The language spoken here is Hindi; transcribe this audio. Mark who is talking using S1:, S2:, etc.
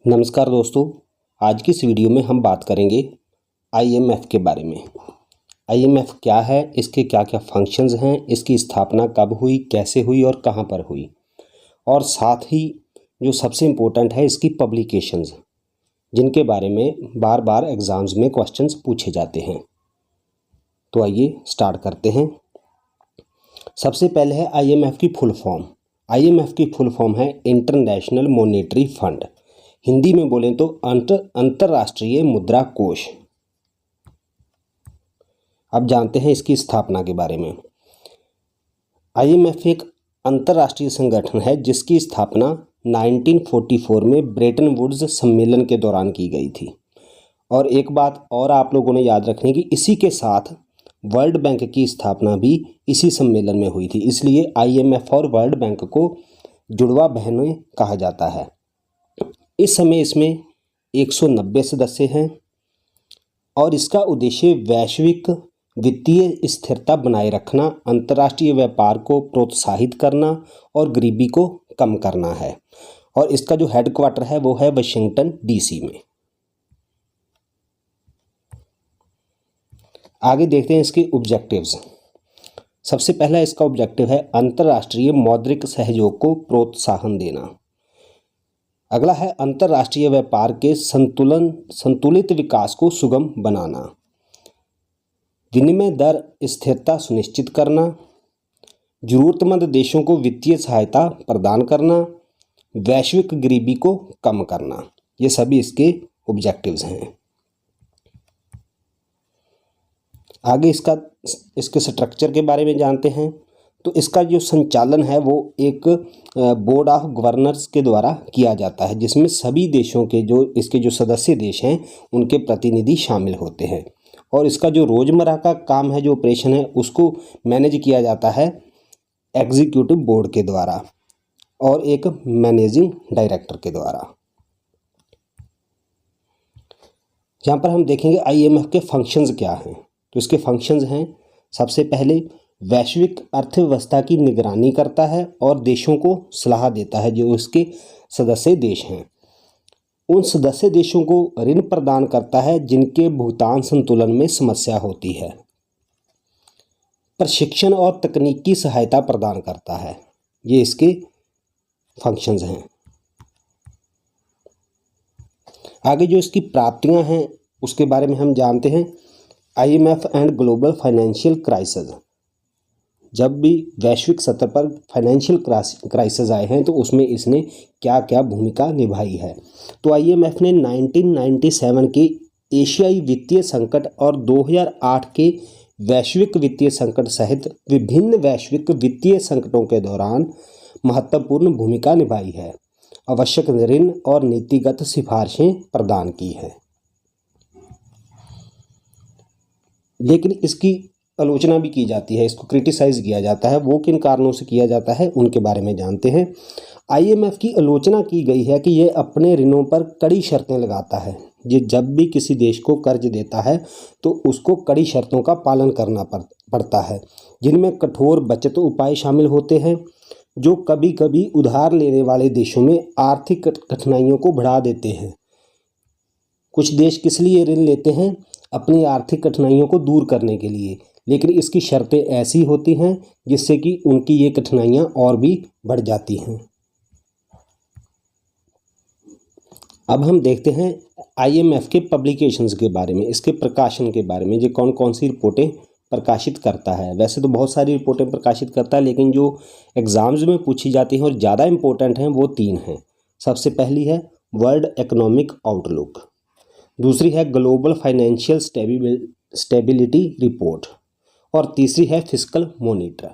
S1: नमस्कार दोस्तों, आज की इस वीडियो में हम बात करेंगे आईएमएफ के बारे में। आईएमएफ क्या है, इसके क्या क्या फंक्शंस हैं, इसकी स्थापना कब हुई, कैसे हुई और कहां पर हुई, और साथ ही जो सबसे इम्पोर्टेंट है इसकी पब्लिकेशंस, जिनके बारे में बार बार एग्ज़ाम्स में क्वेश्चंस पूछे जाते हैं। तो आइए स्टार्ट करते हैं। सबसे पहले है आईएमएफ की फुल फॉर्म। आईएमएफ की फुल फॉर्म है इंटरनेशनल मॉनेटरी फंड। हिंदी में बोलें तो अंतर्राष्ट्रीय मुद्रा कोष। अब जानते हैं इसकी स्थापना के बारे में। आईएमएफ एक अंतर्राष्ट्रीय संगठन है जिसकी स्थापना 1944 में ब्रेटन वुड्स सम्मेलन के दौरान की गई थी। और एक बात और आप लोगों ने याद रखनी कि इसी के साथ वर्ल्ड बैंक की स्थापना भी इसी सम्मेलन में हुई थी, इसलिए आईएमएफ और वर्ल्ड बैंक को जुड़वा बहनें कहा जाता है। इस समय इसमें 190 सदस्य हैं और इसका उद्देश्य वैश्विक वित्तीय स्थिरता बनाए रखना, अंतर्राष्ट्रीय व्यापार को प्रोत्साहित करना और गरीबी को कम करना है। और इसका जो हेडक्वार्टर है वो है वाशिंगटन डीसी में। आगे देखते हैं इसके ऑब्जेक्टिव्स। सबसे पहला इसका ऑब्जेक्टिव है अंतर्राष्ट्रीय मौद्रिक सहयोग को प्रोत्साहन देना। अगला है अंतर्राष्ट्रीय व्यापार के संतुलित विकास को सुगम बनाना, विनिमय दर स्थिरता सुनिश्चित करना, जरूरतमंद देशों को वित्तीय सहायता प्रदान करना, वैश्विक गरीबी को कम करना। ये सभी इसके ऑब्जेक्टिव्स हैं। आगे इसके स्ट्रक्चर के बारे में जानते हैं। तो इसका जो संचालन है वो एक बोर्ड ऑफ गवर्नर्स के द्वारा किया जाता है, जिसमें सभी देशों के इसके जो सदस्य देश हैं उनके प्रतिनिधि शामिल होते हैं। और इसका जो रोज़मर्रा का काम है, जो ऑपरेशन है, उसको मैनेज किया जाता है एग्जीक्यूटिव बोर्ड के द्वारा और एक मैनेजिंग डायरेक्टर के द्वारा। यहाँ पर हम देखेंगे आईएमएफ के फंक्शंस क्या हैं। तो इसके फंक्शंस हैं, सबसे पहले वैश्विक अर्थव्यवस्था की निगरानी करता है और देशों को सलाह देता है जो उसके सदस्य देश हैं। उन सदस्य देशों को ऋण प्रदान करता है जिनके भुगतान संतुलन में समस्या होती है। प्रशिक्षण और तकनीकी सहायता प्रदान करता है। ये इसके फंक्शंस हैं। आगे जो इसकी प्राप्तियां हैं उसके बारे में हम जानते हैं। IMF and global financial crisis. जब भी वैश्विक सतह पर फाइनेंशियल क्राइसिस आए हैं तो उसमें इसने क्या क्या भूमिका निभाई है। तो आईएमएफ ने 1997 के एशियाई वित्तीय संकट और 2008 के वैश्विक वित्तीय संकट सहित विभिन्न वैश्विक वित्तीय संकटों के दौरान महत्वपूर्ण भूमिका निभाई है। आवश्यक ऋण और नीतिगत सिफारिशें प्रदान की हैं। लेकिन इसकी आलोचना भी की जाती है, इसको क्रिटिसाइज किया जाता है। वो किन कारणों से किया जाता है उनके बारे में जानते हैं। आईएमएफ की आलोचना की गई है कि ये अपने ऋणों पर कड़ी शर्तें लगाता है। ये जब भी किसी देश को कर्ज देता है तो उसको कड़ी शर्तों का पालन करना पड़ता है, जिनमें कठोर बचत उपाय शामिल होते हैं जो कभी कभी उधार लेने वाले देशों में आर्थिक कठिनाइयों को बढ़ा देते हैं। कुछ देश किस लिए ऋण लेते हैं? अपनी आर्थिक कठिनाइयों को दूर करने के लिए, लेकिन इसकी शर्तें ऐसी होती हैं जिससे कि उनकी ये कठिनाइयाँ और भी बढ़ जाती हैं। अब हम देखते हैं आईएमएफ के पब्लिकेशंस के बारे में, इसके प्रकाशन के बारे में। ये कौन कौन सी रिपोर्टें प्रकाशित करता है। वैसे तो बहुत सारी रिपोर्टें प्रकाशित करता है, लेकिन जो एग्ज़ाम्स में पूछी जाती हैं और ज़्यादा इम्पोर्टेंट हैं वो 3 हैं। सबसे पहली है वर्ल्ड इकोनॉमिक आउटलुक, दूसरी है ग्लोबल फाइनेंशियल स्टेबिलिटी रिपोर्ट और तीसरी है फिस्कल मॉनिटर।